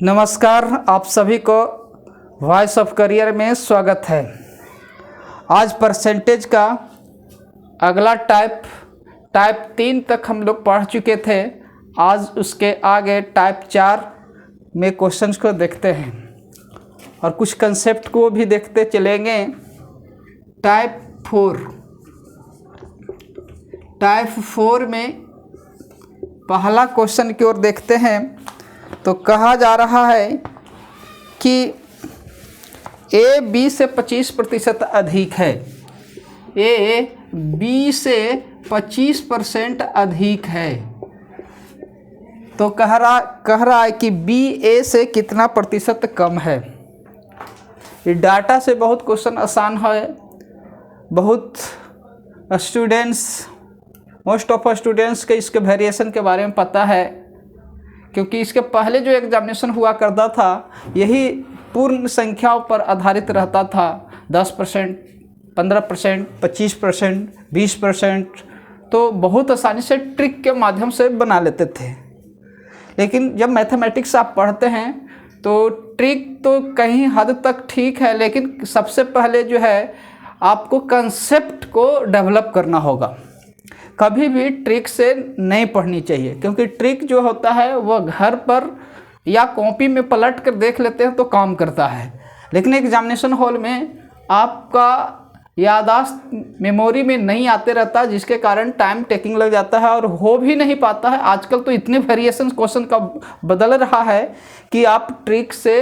नमस्कार, आप सभी को वॉइस ऑफ करियर में स्वागत है। आज परसेंटेज का अगला टाइप 3 तक हम लोग पढ़ चुके थे। आज उसके आगे टाइप 4 में क्वेश्चंस को देखते हैं और कुछ कंसेप्ट को भी देखते चलेंगे। टाइप 4 में पहला क्वेश्चन की ओर देखते हैं। तो कहा जा रहा है कि ए बी से 25% अधिक है। ए बी से 25% अधिक है। तो कह रहा है कि बी ए से कितना प्रतिशत कम है। ये डाटा से बहुत क्वेश्चन आसान है। बहुत स्टूडेंट्स, मोस्ट ऑफ स्टूडेंट्स के इसके वेरिएशन के बारे में पता है, क्योंकि इसके पहले जो एग्जामिनेशन हुआ करता था यही पूर्ण संख्याओं पर आधारित रहता था। 10%, 15%, 25%, 20%, तो बहुत आसानी से ट्रिक के माध्यम से बना लेते थे। लेकिन जब मैथमेटिक्स आप पढ़ते हैं तो ट्रिक तो कहीं हद तक ठीक है, लेकिन सबसे पहले जो है आपको कंसेप्ट को डेवलप करना होगा। कभी भी ट्रिक से नहीं पढ़नी चाहिए, क्योंकि ट्रिक जो होता है वह घर पर या कॉपी में पलट कर देख लेते हैं तो काम करता है, लेकिन एग्जामिनेशन हॉल में आपका याददाश्त मेमोरी में नहीं आते रहता, जिसके कारण टाइम टेकिंग लग जाता है और हो भी नहीं पाता है। आजकल तो इतने वेरिएशन क्वेश्चन का बदल रहा है कि आप ट्रिक से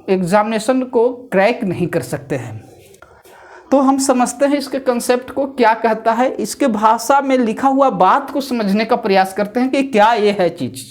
एग्जामिनेशन को क्रैक नहीं कर सकते हैं। तो हम समझते हैं इसके कंसेप्ट को क्या कहता है, इसके भाषा में लिखा हुआ बात को समझने का प्रयास करते हैं कि क्या ये है चीज़।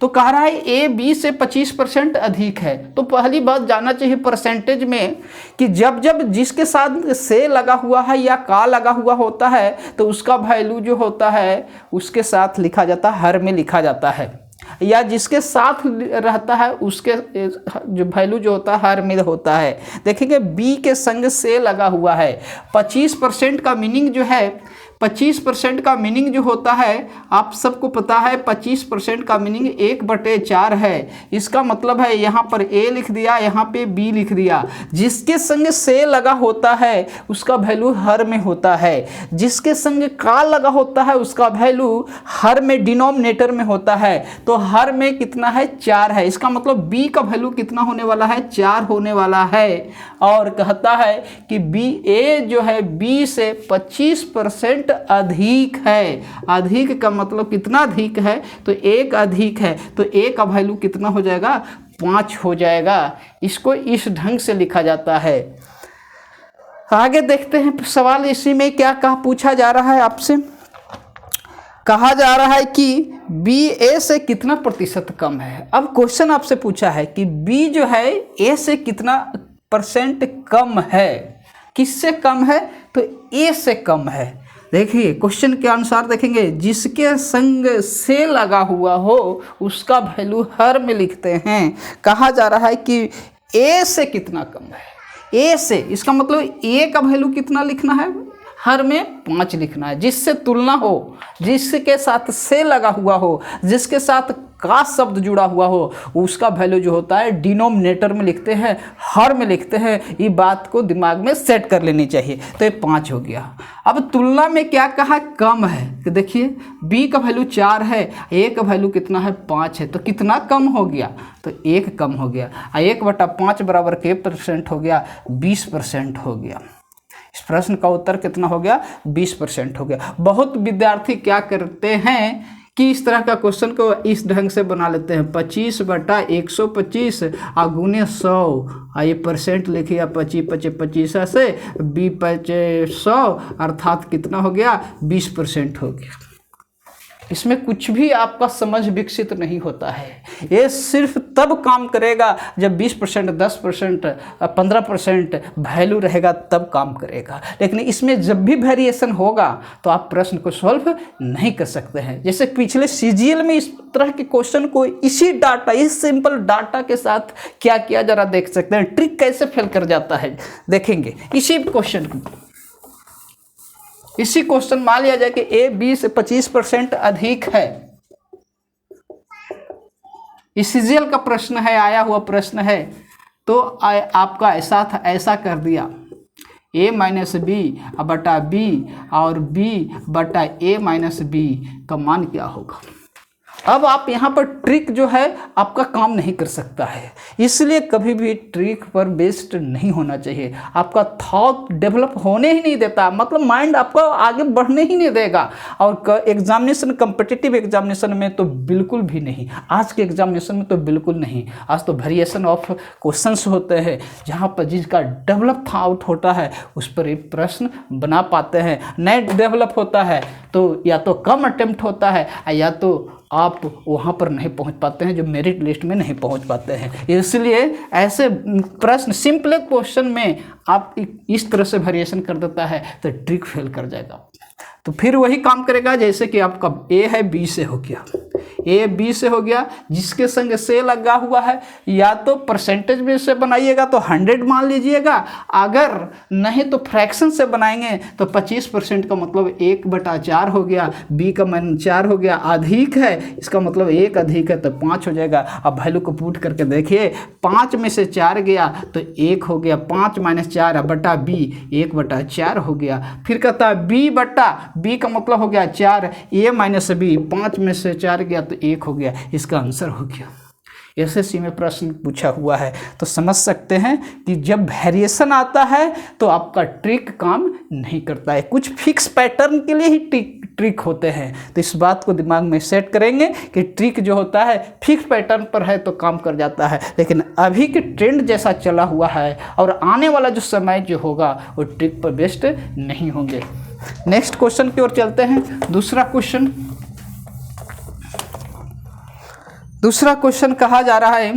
तो कह रहा है ए बी से 25% अधिक है। तो पहली बात जानना चाहिए परसेंटेज में कि जब जिसके साथ से लगा हुआ है या का लगा हुआ होता है तो उसका वैल्यू जो होता है उसके साथ लिखा जाता है, हर में लिखा जाता है, या जिसके साथ रहता है उसके जो वैल्यू जो होता है हर में होता है। देखेंगे बी के संग से लगा हुआ है। 25% का मीनिंग जो है, 25% का मीनिंग जो होता है आप सबको पता है। 25% का मीनिंग 1/4 है। इसका मतलब है यहाँ पर ए लिख दिया, यहाँ पे बी लिख दिया। जिसके संग से लगा होता है उसका वैल्यू हर में होता है। जिसके संग का लगा होता है उसका वैल्यू हर में डिनोमिनेटर में होता है। तो हर में कितना है, 4 है। इसका मतलब बी का वैल्यू कितना होने वाला है, 4 होने वाला है। और कहता है कि बी ए जो है बी से 25% अधिक है। अधिक का मतलब कितना अधिक है, तो 1 अधिक है, तो ए का वैल्यू कितना हो जाएगा, 5 हो जाएगा। इसको इस ढंग से लिखा जाता है। आगे देखते हैं सवाल इसी में क्या पूछा जा रहा है आपसे। कहा जा रहा है कि बी ए से कितना प्रतिशत कम है। अब क्वेश्चन आपसे पूछा है कि बी जो है ए से कितना % कम है। किससे कम है, तो ए से कम है। देखिए क्वेश्चन के अनुसार देखेंगे, जिसके संग से लगा हुआ हो उसका वैल्यू हर में लिखते हैं। कहा जा रहा है कि ए से कितना कम है। ए से, इसका मतलब ए का वैल्यू कितना लिखना है, हर में 5 लिखना है। जिससे तुलना हो, जिसके साथ से लगा हुआ हो, जिसके साथ का शब्द जुड़ा हुआ हो, उसका वैल्यू जो होता है डिनोमिनेटर में लिखते हैं, हर में लिखते हैं। ये बात को दिमाग में सेट कर लेनी चाहिए। तो ये 5 हो गया। अब तुलना में क्या कहा, कम है। तो देखिए बी का वैल्यू 4 है, ए का वैल्यू कितना है, 5 है। तो कितना कम हो गया, तो 1 कम हो गया। 1/5 बराबर के % हो गया, 20% हो गया। इस प्रश्न का उत्तर कितना हो गया, 20% हो गया। बहुत विद्यार्थी क्या करते हैं कि इस तरह का क्वेश्चन को इस ढंग से बना लेते हैं, 25/125 गुने 100, ये % लिखिए 25 से 20/100 अर्थात कितना हो गया, 20% हो गया। इसमें कुछ भी आपका समझ विकसित नहीं होता है। ये सिर्फ तब काम करेगा जब 20%, 10%, 15% वैल्यू रहेगा, तब काम करेगा। लेकिन इसमें जब भी वेरिएशन होगा तो आप प्रश्न को सॉल्व नहीं कर सकते हैं। जैसे पिछले सीजीएल में इस तरह के क्वेश्चन को इसी डाटा, इस सिंपल डाटा के साथ क्या किया जरा देख सकते हैं। ट्रिक कैसे फेल कर जाता है देखेंगे इसी क्वेश्चन को। इसी क्वेश्चन मान लिया जाए कि ए बी से 25% अधिक है। सीजीएल का प्रश्न है, आया हुआ प्रश्न है, तो आपका ऐसा था, ऐसा कर दिया a माइनस बी बटा बी और b बटा a माइनस बी का मान क्या होगा। अब आप यहाँ पर ट्रिक जो है आपका काम नहीं कर सकता है, इसलिए कभी भी ट्रिक पर बेस्ड नहीं होना चाहिए। आपका थॉट डेवलप होने ही नहीं देता, मतलब माइंड आपको आगे बढ़ने ही नहीं देगा। और एग्जामिनेशन, कम्पिटिटिव एग्जामिनेशन में तो बिल्कुल भी नहीं, आज के एग्जामिनेशन में तो बिल्कुल नहीं। आज तो वेरिएशन ऑफ क्वेश्चंस होते हैं, जहाँ पर जिसका डेवलप थॉट होता है उस पर एक प्रश्न बना पाते हैं। नहीं डेवलप होता है तो या तो कम अटेम्प्ट होता है या तो आप वहाँ पर नहीं पहुँच पाते हैं, जो मेरिट लिस्ट में नहीं पहुँच पाते हैं। इसलिए ऐसे प्रश्न, सिंपल क्वेश्चन में आप इस तरह से वेरिएशन कर देता है तो ट्रिक फेल कर जाएगा। तो फिर वही काम करेगा जैसे कि आपका ए है बी से हो गया, ए बी से हो गया, जिसके संग से लगा हुआ है, या तो परसेंटेज में से बनाइएगा तो 100 मान लीजिएगा, अगर नहीं तो फ्रैक्शन से बनाएंगे तो 25% का मतलब 1/4 हो गया, बी का मान 4 हो गया, अधिक है इसका मतलब 1 अधिक है तो 5 हो जाएगा। अब वैल्यू को पुट करके देखिए, 5 में से 4 गया तो 1 हो गया, 5 - 4 बटा बी 1/4 हो गया। फिर कहता है बी बटा बी का मतलब हो गया 4, a माइनस बी, 5 में से 4 गया तो 1 हो गया, इसका आंसर हो गया। एसएससी में प्रश्न पूछा हुआ है तो समझ सकते हैं कि जब वेरिएशन आता है तो आपका ट्रिक काम नहीं करता है, कुछ फिक्स पैटर्न के लिए ही ट्रिक होते हैं। तो इस बात को दिमाग में सेट करेंगे कि ट्रिक जो होता है फिक्स पैटर्न पर है तो काम कर जाता है, लेकिन अभी के ट्रेंड जैसा चला हुआ है और आने वाला जो समय जो होगा वो ट्रिक पर बेस्ड नहीं होंगे। नेक्स्ट क्वेश्चन की ओर चलते हैं। दूसरा क्वेश्चन कहा जा रहा है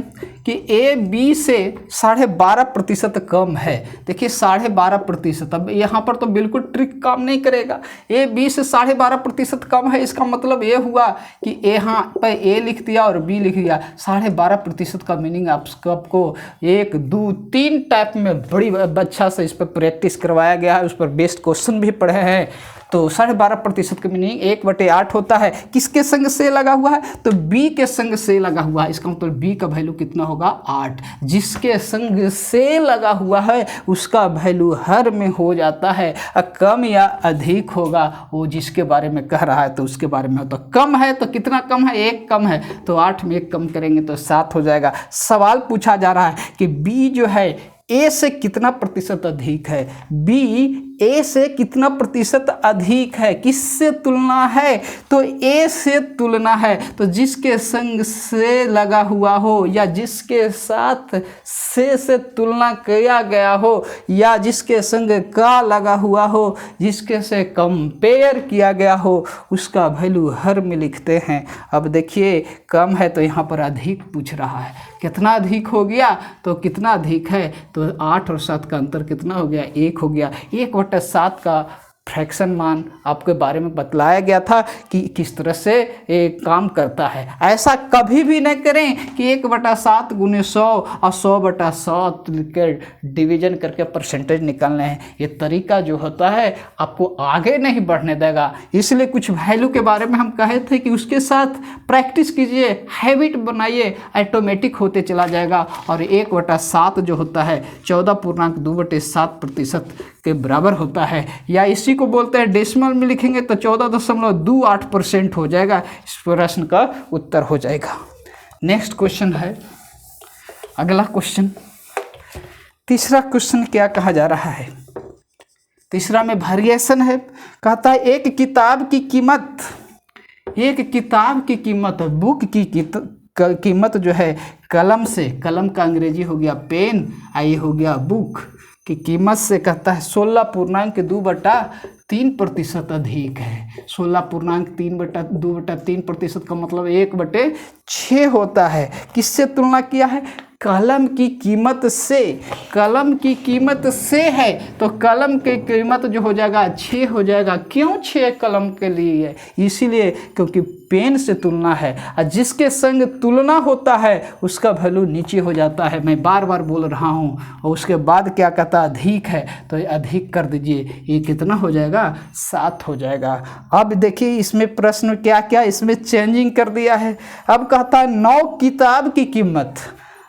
कि ए बी से 12.5% कम है। देखिए 12.5%, अब यहाँ पर तो बिल्कुल ट्रिक काम नहीं करेगा। ए बी से 12.5% कम है, इसका मतलब ये हुआ कि यहाँ पर ए लिख दिया और बी लिख दिया। 12.5% का मीनिंग आपको 1, 2, 3 टाइप में बड़ी अच्छा से इस पर प्रैक्टिस करवाया गया है, उस पर बेस्ड क्वेश्चन भी पढ़े हैं। तो 12.5% का मीनिंग 1/8 होता है। किसके संग से लगा हुआ है तो बी के संग से लगा हुआ है, इसका मतलब बी का वैल्यू कितना होगा 8। जिसके संग से लगा हुआ है उसका वैल्यू हर में हो जाता है, कम या अधिक होगा वो जिसके बारे में कह रहा है तो उसके बारे में। तो कम है तो कितना कम है, 1 कम है तो 8 में 1 कम करेंगे तो 7 हो जाएगा। सवाल पूछा जा रहा है कि बी जो है ए से कितना प्रतिशत अधिक है, बी ए से कितना प्रतिशत अधिक है, किससे तुलना है तो ए से तुलना है। तो जिसके संग से लगा हुआ हो या जिसके साथ से तुलना किया गया हो या जिसके संग का लगा हुआ हो, जिसके से कंपेयर किया गया हो उसका वैल्यू हर में लिखते हैं। अब देखिए कम है तो यहाँ पर अधिक पूछ रहा है, कितना अधिक हो गया तो कितना अधिक है तो 8 और 7 का अंतर कितना हो गया 1 हो गया। 1/7 का फ्रैक्शन मान आपके बारे में बतलाया गया था कि किस तरह से एक काम करता है। ऐसा कभी भी न करें कि 1/7 × 100 और 100/7 लिखकर डिवीजन करके परसेंटेज निकालने हैं। ये तरीका जो होता है आपको आगे नहीं बढ़ने देगा। इसलिए कुछ वैल्यू के बारे में हम कहे थे कि उसके साथ प्रैक्टिस कीजिए, हैबिट बनाइए, ऑटोमेटिक होते चला जाएगा। और 1/7 जो होता है 14.2/7% के बराबर होता है, या इसी को बोलते हैं डेसिमल में लिखेंगे तो 14.28% हो जाएगा। इस प्रश्न का उत्तर हो जाएगा। नेक्स्ट क्वेश्चन है, अगला क्वेश्चन, तीसरा क्वेश्चन क्या कहा जा रहा है। तीसरा में वेरिएशन है। कहता है एक किताब की कीमत बुक की कीमत जो है कलम से, कलम का अंग्रेजी हो गया पेन, आई हो गया बुक की कीमत से कहता है 16.2/3% अधिक है। 16.2/3% का मतलब 1/6 होता है। किससे तुलना किया है कलम की कीमत से, कलम की कीमत से है तो कलम की कीमत जो हो जाएगा 6 हो जाएगा। क्यों 6 कलम के लिए है? इसीलिए क्योंकि पेन से तुलना है और जिसके संग तुलना होता है उसका वैल्यू नीचे हो जाता है। मैं बार बार बोल रहा हूँ। और उसके बाद क्या कहता है? अधिक है तो ये अधिक कर दीजिए, ये कितना हो जाएगा? 7 हो जाएगा। अब देखिए इसमें प्रश्न क्या क्या इसमें चेंजिंग कर दिया है। अब कहता है 9 किताब की कीमत।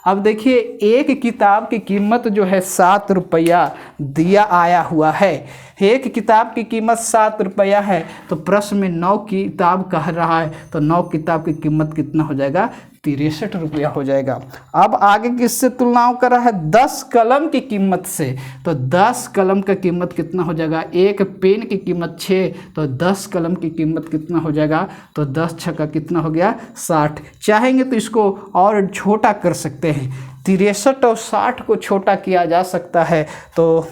अब देखिए एक किताब की कीमत जो है 7 रुपया दिया आया हुआ है। एक किताब की कीमत 7 रुपया है तो प्रश्न में 9 किताब कह रहा है तो 9 किताब की कीमत कितना हो जाएगा? 63 रुपया हो जाएगा। अब आगे किससे तुलनाओं कर रहा है? 10 कलम की कीमत से। तो 10 कलम का कीमत कितना हो जाएगा? एक पेन की कीमत 6 तो 10 कलम की कीमत कितना हो जाएगा? तो 10 छक्का कितना हो गया? 60। चाहेंगे तो इसको और छोटा कर सकते हैं। 63 और 60 को छोटा किया जा सकता है तो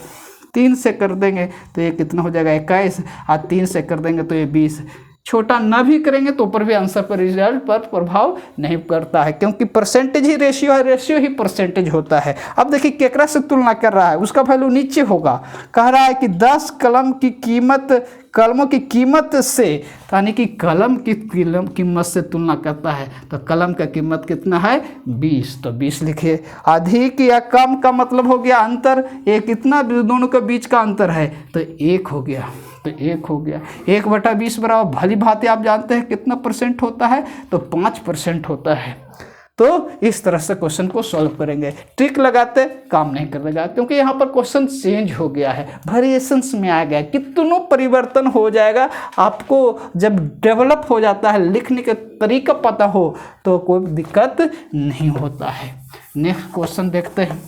3 से कर देंगे तो ये कितना हो जाएगा? 21। और 3 से कर देंगे तो ये 20। छोटा ना भी करेंगे तो ऊपर भी आंसर पर रिजल्ट पर प्रभाव नहीं करता है क्योंकि परसेंटेज ही रेशियो है, रेशियो ही परसेंटेज होता है। अब देखिए केकरा से तुलना कर रहा है, उसका वैल्यू नीचे होगा। कह रहा है कि 10 कलम की कीमत, कलमों की कीमत से, यानी कि कलम की कीमत से तुलना करता है तो कलम का कीमत कितना है? 20। तो 20 लिखिए। अधिक या कम का मतलब हो गया अंतर। ये कितना दोनों के बीच का अंतर है? तो 1 हो गया। तो 1 हो गया। 1/20 बराबर भली भांति आप जानते हैं कितना परसेंट होता है? तो 5% होता है। तो इस तरह से क्वेश्चन को सॉल्व करेंगे। ट्रिक लगाते काम नहीं करेगा क्योंकि यहाँ पर क्वेश्चन चेंज हो गया है, वेरिएशंस में आ गया। कितनों परिवर्तन हो जाएगा। आपको जब डेवलप हो जाता है, लिखने का तरीका पता हो तो कोई दिक्कत नहीं होता है। नेक्स्ट क्वेश्चन देखते हैं।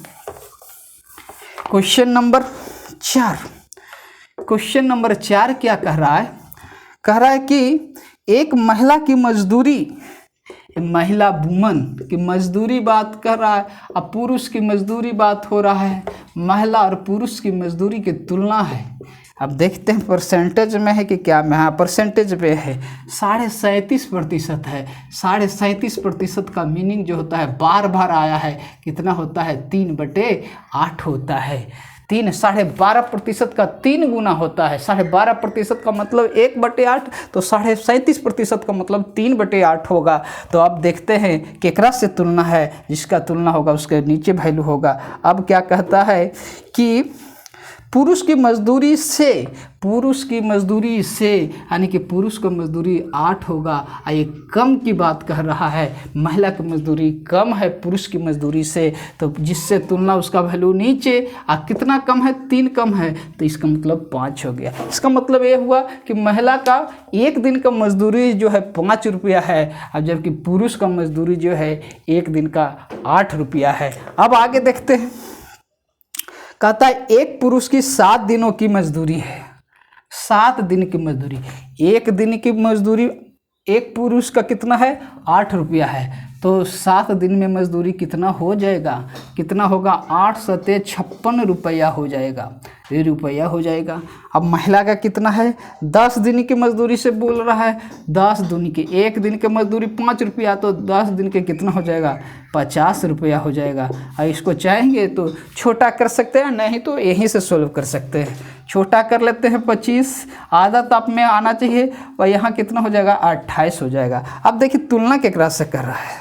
Question number 4। क्वेश्चन नंबर 4 क्या कह रहा है? कह रहा है कि एक महिला की मजदूरी, महिला वुमन की मजदूरी बात कर रहा है, अब पुरुष की मजदूरी बात हो रहा है। महिला और पुरुष की मजदूरी की तुलना है। अब देखते हैं परसेंटेज में है कि क्या में? हाँ परसेंटेज में है। 37.5% है। 37.5% का मीनिंग जो होता है बार बार आया है, कितना होता है? 3/8 होता है। 12.5% का 3 गुना होता है। 12.5% का मतलब 1/8 तो 37.5% का मतलब 3/8 होगा। तो अब देखते हैं केकरा से तुलना है, जिसका तुलना होगा उसके नीचे वैल्यू होगा। अब क्या कहता है कि पुरुष की मजदूरी से, पुरुष की मजदूरी से यानी कि पुरुष की मजदूरी 8 होगा। ये कम की बात कह रहा है, महिला की मजदूरी कम है पुरुष की मजदूरी से, तो जिससे तुलना उसका वैल्यू नीचे। कितना कम है? 3 कम है तो इसका मतलब 5 हो गया। इसका मतलब ये हुआ कि महिला का एक दिन का मजदूरी जो है 5 रुपया है और जबकि पुरुष का मजदूरी जो है एक दिन का 8 रुपया है। अब आगे देखते हैं। कहता है एक पुरुष की 7 दिनों की मजदूरी है। 7 दिन की मजदूरी, एक दिन की मजदूरी एक पुरुष का कितना है? 8 रुपया है। तो 7 दिन में मजदूरी कितना हो जाएगा? कितना होगा? 8 सते 56 रुपया हो जाएगा। ये रुपया हो जाएगा। अब महिला का कितना है? 10 दिन की मजदूरी से बोल रहा है। 10 दिन की, एक दिन की मजदूरी 5 रुपया तो 10 दिन के कितना हो जाएगा? 50 रुपया हो जाएगा। और इसको चाहेंगे तो छोटा कर सकते हैं, नहीं तो यहीं से सोल्व कर सकते हैं। छोटा कर लेते हैं 25, आदत आप में आना चाहिए। और यहाँ कितना हो जाएगा? 28 हो जाएगा। अब देखिए तुलना केकरा से कर रहा है।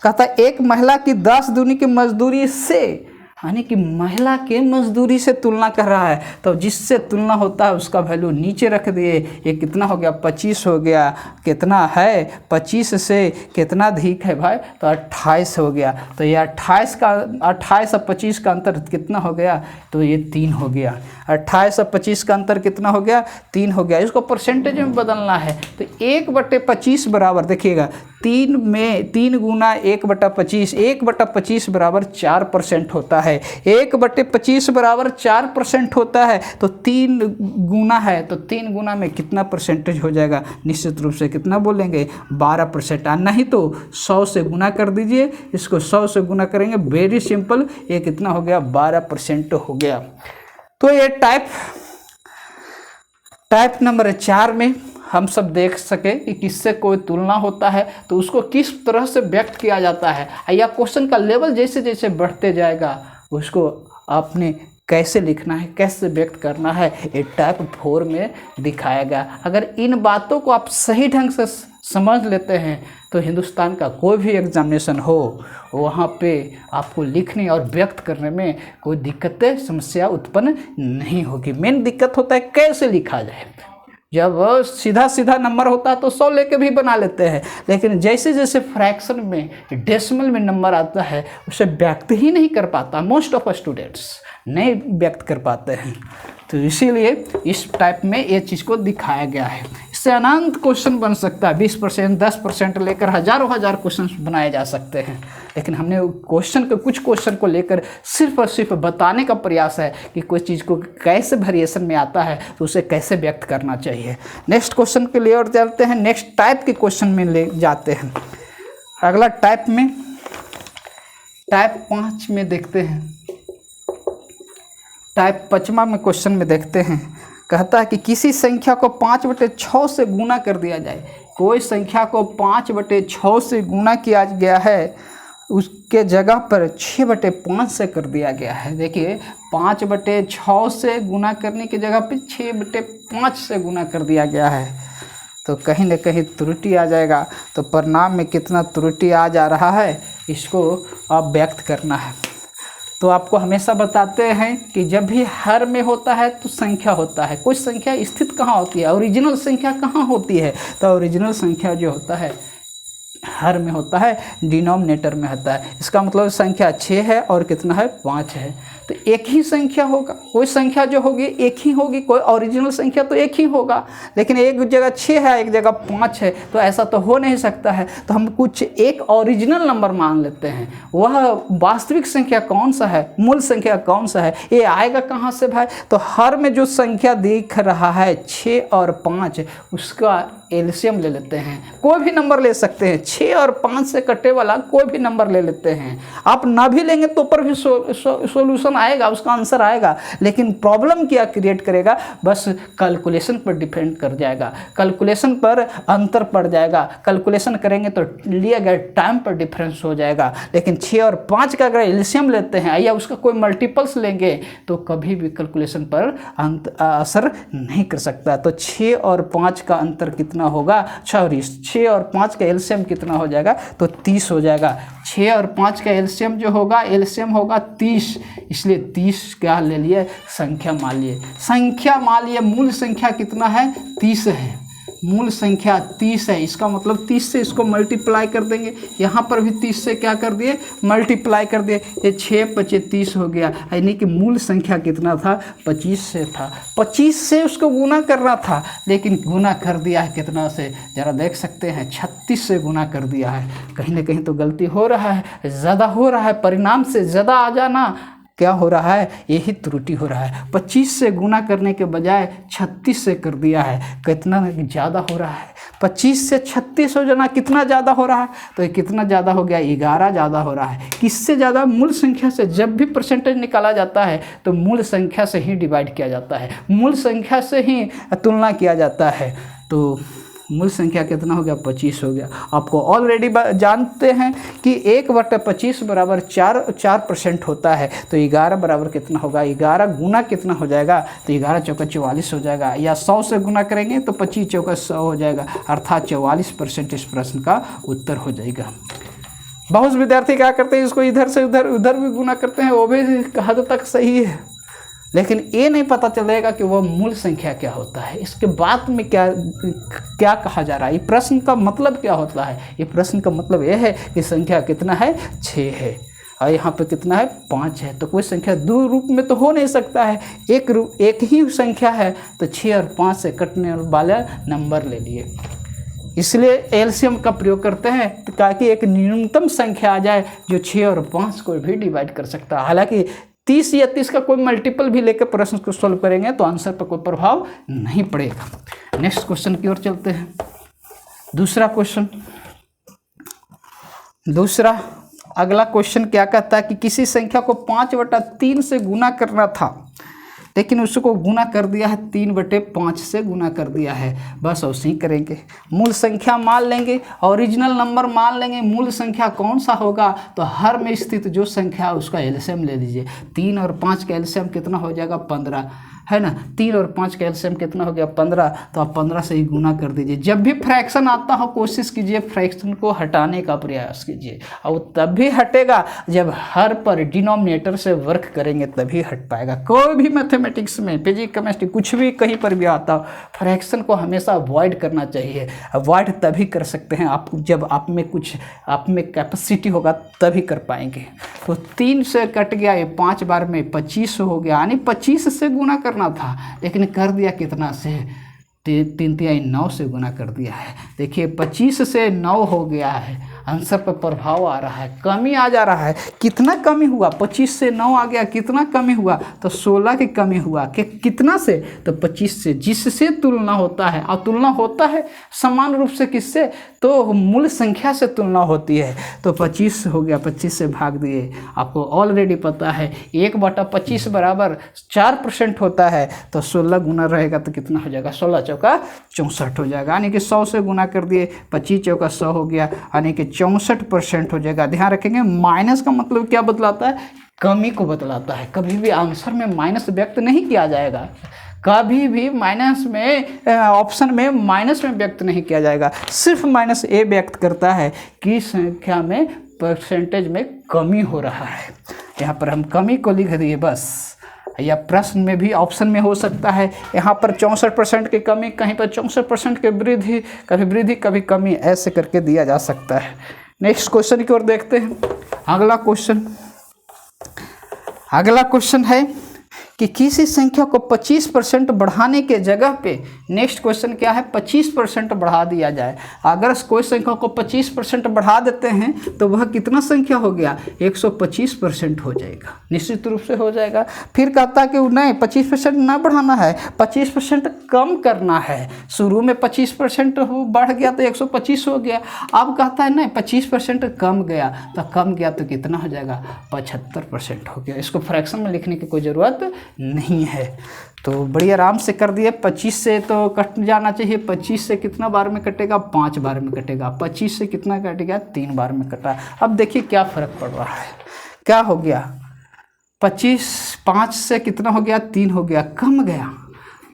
कहता है एक महिला की 10 दिन की मजदूरी से, यानी कि महिला के मजदूरी से तुलना कर रहा है। तो जिससे तुलना होता है उसका वैल्यू नीचे रख दिए। ये कितना हो गया? 25 हो गया। कितना है? 25 से कितना अधिक है भाई? तो 28 हो गया। तो ये 28 और 25 का अंतर कितना हो गया? तो ये 3 हो गया। 28 और 25 का अंतर कितना हो गया? 3 हो गया। इसको परसेंटेज में बदलना है तो 1/25 बराबर, देखिएगा 3 गुना 1/25, 1/25 बराबर 4% होता है। 1/25 बराबर 4% होता है तो 3 गुना है तो 3 गुना में कितना परसेंटेज हो जाएगा? निश्चित रूप से कितना बोलेंगे? 12%। नहीं तो 100 से गुना कर दीजिए। इसको 100 से गुना करेंगे, वेरी सिंपल। ये कितना हो गया? 12% हो गया। तो ये टाइप नंबर 4 में हम सब देख सके कि किससे कोई तुलना होता है तो उसको किस तरह से व्यक्त किया जाता है, या क्वेश्चन का लेवल जैसे जैसे बढ़ते जाएगा उसको आपने कैसे लिखना है, कैसे व्यक्त करना है, ये टाइप 4 में दिखाया गया। अगर इन बातों को आप सही ढंग से समझ लेते हैं तो हिंदुस्तान का कोई भी एग्जामिनेशन हो वहाँ पे आपको लिखने और व्यक्त करने में कोई दिक्कतें समस्या उत्पन्न नहीं होगी। मेन दिक्कत होता है कैसे लिखा जाए। जब सीधा सीधा नंबर होता है तो 100 लेके भी बना लेते हैं, लेकिन जैसे जैसे फ्रैक्शन में, डेसिमल में नंबर आता है उसे व्यक्त ही नहीं कर पाता, मोस्ट ऑफ स्टूडेंट्स नहीं व्यक्त कर पाते हैं। तो इसीलिए इस टाइप में ये चीज़ को दिखाया गया है। इससे अनंत क्वेश्चन बन सकता है, 20%, 10% लेकर हज़ारों क्वेश्चन बनाए जा सकते हैं। लेकिन हमने क्वेश्चन के कुछ क्वेश्चन को लेकर सिर्फ और सिर्फ बताने का प्रयास है कि कोई चीज़ को कैसे वेरिएशन में आता है तो उसे कैसे व्यक्त करना चाहिए। नेक्स्ट क्वेश्चन के लिए और चलते हैं, नेक्स्ट टाइप के क्वेश्चन में ले जाते हैं। अगला टाइप में, टाइप 5 में देखते हैं। टाइप 5 में क्वेश्चन में देखते हैं, कहता है कि किसी संख्या को 5/6 से गुना कर दिया जाए। कोई संख्या को 5/6 से गुना किया गया है, उसके जगह पर 6/5 से कर दिया गया है। देखिए 5/6 से गुना करने की जगह पर 6/5 से गुना कर दिया गया है, तो कहीं ना कहीं त्रुटि आ जाएगा। तो परिणाम में कितना त्रुटि आ जा रहा है इसको आप व्यक्त करना है। तो आपको हमेशा बताते हैं कि जब भी हर में होता है तो संख्या होता है, कोई संख्या स्थित कहाँ होती है, ओरिजिनल संख्या कहाँ होती है, तो ओरिजिनल संख्या जो होता है हर में होता है, डिनोमिनेटर में होता है। इसका मतलब संख्या 6 है और कितना है 5 है, तो एक ही संख्या होगा। कोई संख्या जो होगी एक ही होगी, कोई ओरिजिनल संख्या तो एक ही होगा, लेकिन एक जगह 6 है एक जगह 5 है, तो ऐसा तो हो नहीं सकता है। तो हम कुछ एक ओरिजिनल नंबर मान लेते हैं, वह वास्तविक संख्या कौन सा है, मूल संख्या कौन सा है, ये आएगा कहाँ से भाई। तो हर में जो संख्या दिख रहा है 6 और 5, उसका एलसीएम ले लेते हैं। कोई भी नंबर ले सकते हैं, 6 और 5 से कटे वाला कोई भी नंबर ले लेते हैं। आप ना भी लेंगे तो पर भी सॉल्यूशन आएगा, उसका आंसर आएगा। लेकिन प्रॉब्लम क्या क्रिएट करेगा, बस कैलकुलेशन पर डिपेंड कर जाएगा, कैलकुलेशन पर अंतर पड़ जाएगा। कैलकुलेशन करेंगे तो लिए गए टाइम पर डिफरेंस हो जाएगा। लेकिन 6 और 5 का अगर एलसीएम लेते हैं या उसका कोई मल्टीपल्स लेंगे तो कभी भी कैलकुलेशन पर असर नहीं कर सकता। तो 6 और 5 का अंतर कितना होगा, 6 और 5 का एलसीएम कितना हो जाएगा, तो 30 हो जाएगा। 6 और 5 का एलसीएम जो होगा, एलसीएम होगा 30, इसलिए 30 क्या ले लिए, संख्या मान लिए। संख्या मान लिए, मूल संख्या कितना है, 30 है। मूल संख्या 30 है, इसका मतलब 30 से इसको मल्टीप्लाई कर देंगे। यहाँ पर भी 30 से क्या कर दिए, मल्टीप्लाई कर दिए। ये 6 × 5 = 30 हो गया, यानी कि मूल संख्या कितना था, 25 से था। 25 से उसको गुना करना था, लेकिन गुना कर दिया है कितना से, ज़रा देख सकते हैं, 36 से गुना कर दिया है। कहीं ना कहीं तो गलती हो रहा है, ज़्यादा हो रहा है, परिणाम से ज़्यादा आ जाना क्या हो रहा है, यही त्रुटि हो रहा है। 25 से गुना करने के बजाय 36 से कर दिया है, कितना ज़्यादा हो रहा है। 25 से 36 हो जाना कितना ज़्यादा हो रहा है, तो ये कितना ज़्यादा हो गया, 11 ज़्यादा हो रहा है। किससे ज़्यादा, मूल संख्या से। जब भी परसेंटेज निकाला जाता है तो मूल संख्या से ही डिवाइड किया जाता है, मूल संख्या से ही तुलना किया जाता है। तो मूल संख्या कितना हो गया, 25 हो गया। आपको ऑलरेडी जानते हैं कि 1/25 बराबर 4% होता है। तो 11 बराबर कितना होगा, 11 गुना कितना हो जाएगा, तो 11 × 4 = 44 हो जाएगा। या 100 से गुना करेंगे तो 25 × 4 = 100 हो जाएगा, अर्थात 44% इस प्रश्न का उत्तर हो जाएगा। बहुत विद्यार्थी क्या करते हैं, इसको इधर से उधर भी गुना करते हैं, वो भी हद तक सही है, लेकिन ये नहीं पता चलेगा कि वह मूल संख्या क्या होता है, इसके बाद में क्या कहा जा रहा है, ये प्रश्न का मतलब क्या होता है। ये प्रश्न का मतलब यह है कि संख्या कितना है, 6 है, और यहाँ पे कितना है, 5 है। तो कोई संख्या दो रूप में तो हो नहीं सकता है, एक ही संख्या है, तो 6 और 5 से कटने वाला नंबर ले लिए। इसलिए एलसीएम का प्रयोग करते हैं ताकि एक न्यूनतम संख्या आ जाए जो 6 और 5 को भी डिवाइड कर सकता है। हालांकि 30 या 30 का कोई मल्टीपल भी लेकर प्रश्न को सॉल्व करेंगे तो आंसर पर कोई प्रभाव नहीं पड़ेगा। नेक्स्ट क्वेश्चन की ओर चलते हैं। दूसरा क्वेश्चन, अगला क्वेश्चन क्या कहता है कि किसी संख्या को 5/3 से गुना करना था। लेकिन उसको गुना कर दिया है 3/5 से गुना कर दिया है, बस उसे ही करेंगे। मूल संख्या मान लेंगे, ओरिजिनल नंबर मान लेंगे। मूल संख्या कौन सा होगा, तो हर में स्थित जो संख्या है उसका एलसीएम ले लीजिए। 3 और 5 का एलसीएम कितना हो जाएगा, 15 है ना। 3 और 5 का एलसीएम कितना हो गया, 15। तो आप 15 से ही गुना कर दीजिए। जब भी फ्रैक्शन आता हो कोशिश कीजिए फ्रैक्शन को हटाने का प्रयास कीजिए, और तब भी हटेगा जब हर पर डिनोमिनेटर से वर्क करेंगे, तभी हट पाएगा। कोई भी मैथमेटिक्स में, फिजिक्स, केमिस्ट्री, कुछ भी कहीं पर भी आता हो, फ्रैक्शन को हमेशा अवॉइड करना चाहिए। अवॉइड तभी कर सकते हैं आप जब आप में कैपेसिटी होगा, तभी कर पाएंगे। तो 3 से कट गया, ये 5 बार में 25 हो गया, यानी 25 से गुना करना था, लेकिन कर दिया कितना से, 3 3 9 से गुना कर दिया है। देखिए 25 से 9 हो गया है, आंसर पर प्रभाव आ रहा है, कमी आ जा रहा है। कितना कमी हुआ, 25 से 9 आ गया, कितना कमी हुआ, तो 16 की कमी हुआ। कि कितना से, तो 25 से, जिससे तुलना होता है। और तुलना होता है समान रूप से किससे, तो मूल संख्या से तुलना होती है। तो 25 हो गया, 25 से भाग दिए। आपको ऑलरेडी पता है 1/25 बराबर 4% होता है, तो 16 गुना रहेगा तो कितना हो जाएगा, 16 चौका 64 हो जाएगा। यानी कि 100 से गुना कर दिए, 25 चौका 100 हो गया, यानी कि 64% हो जाएगा। ध्यान रखेंगे, माइनस का मतलब क्या बतलाता है, कमी को बतलाता है। कभी भी आंसर में माइनस व्यक्त नहीं किया जाएगा, कभी भी माइनस में ऑप्शन में माइनस में व्यक्त नहीं किया जाएगा। सिर्फ माइनस ए व्यक्त करता है कि संख्या में परसेंटेज में कमी हो रहा है। यहाँ पर हम कमी को लिख दिए बस, या प्रश्न में भी ऑप्शन में हो सकता है। यहाँ पर 64% की कमी, कहीं पर 64% की वृद्धि, कभी कमी, ऐसे करके दिया जा सकता है। नेक्स्ट क्वेश्चन की ओर देखते हैं। अगला क्वेश्चन है कि किसी संख्या को 25% बढ़ाने के जगह पे, नेक्स्ट क्वेश्चन क्या है, 25% बढ़ा दिया जाए। अगर कोई संख्या को 25% बढ़ा देते हैं तो वह कितना संख्या हो गया, 125% हो जाएगा, निश्चित रूप से हो जाएगा। फिर कहता है कि नहीं 25% ना बढ़ाना है, 25% कम करना है। शुरू में 25% बढ़ गया तो 125 हो गया। अब कहता है नहीं 25% कम गया, तो कम गया तो कितना हो जाएगा, 75% हो गया। इसको फ्रैक्शन में लिखने की कोई ज़रूरत नहीं है, तो बड़ी आराम से कर दिए। 25 से तो कट जाना चाहिए, 25 से कितना बार में कटेगा, 5 बार में कटेगा। 25 से कितना कटेगा, 3 बार में कटा। अब देखिए क्या फ़र्क पड़ रहा है, क्या हो गया, 5 से कितना हो गया, 3 हो गया, कम गया।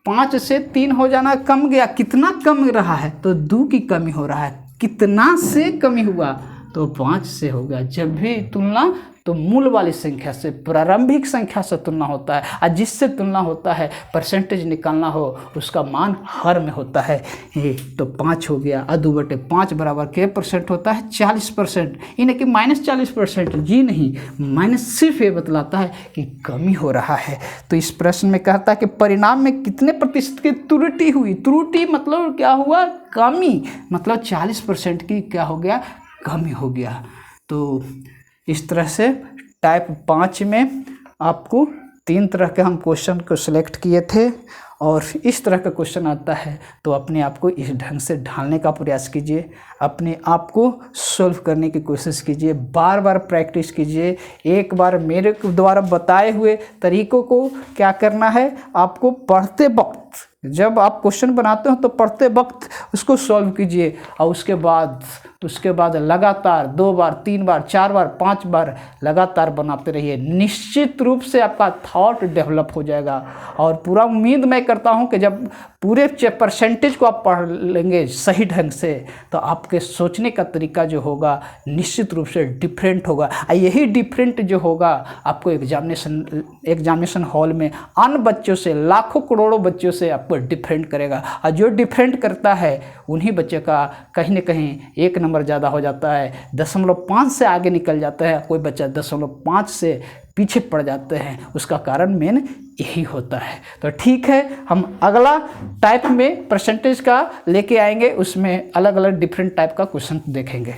5 से 3 हो जाना कम गया, कितना कम रहा है, तो 2 की कमी हो रहा है। कितना से कमी हुआ, तो 5 से हो गया। जब भी तुलना तो मूल वाली संख्या से, प्रारंभिक संख्या से तुलना होता है, और जिससे तुलना होता है परसेंटेज निकालना हो उसका मान हर में होता है। ये तो 5 हो गया, 2/5 बराबर क्या परसेंट होता है, 40%। यानी कि -40%, जी नहीं, माइनस सिर्फ ये बतलाता है कि कमी हो रहा है। तो इस प्रश्न में कहता है कि परिणाम में कितने प्रतिशत की त्रुटि हुई। त्रुटि मतलब क्या हुआ, कमी, मतलब 40% की क्या हो गया, कमी हो गया। तो इस तरह से टाइप 5 में आपको 3 तरह के हम क्वेश्चन को सिलेक्ट किए थे, और इस तरह का क्वेश्चन आता है तो अपने आप को इस ढंग से ढालने का प्रयास कीजिए, अपने आप को सॉल्व करने की कोशिश कीजिए, बार बार प्रैक्टिस कीजिए। एक बार मेरे द्वारा बताए हुए तरीकों को क्या करना है, आपको पढ़ते वक्त, जब आप क्वेश्चन बनाते हो तो पढ़ते वक्त उसको सॉल्व कीजिए, और उसके बाद लगातार 2 बार, 3 बार, 4 बार, 5 बार लगातार बनाते रहिए। निश्चित रूप से आपका थॉट डेवलप हो जाएगा, और पूरा उम्मीद मैं करता हूं कि जब पूरे परसेंटेज को आप पढ़ लेंगे सही ढंग से, तो आपके सोचने का तरीका जो होगा निश्चित रूप से डिफरेंट होगा। यही डिफरेंट जो होगा आपको एग्जामिनेशन हॉल में अन्य बच्चों से, लाखों करोड़ों बच्चों से आपको डिफरेंट करेगा। और जो डिफरेंट करता है उन्हीं बच्चे का कहीं ना कहीं 1 नंबर ज़्यादा हो जाता है, 0.5 से आगे निकल जाता है, कोई बच्चा 0.5 से पीछे पड़ जाते हैं। उसका कारण मेन यही होता है। तो ठीक है, हम अगला टाइप में परसेंटेज का लेके आएंगे, उसमें अलग अलग डिफरेंट टाइप का क्वेश्चन देखेंगे।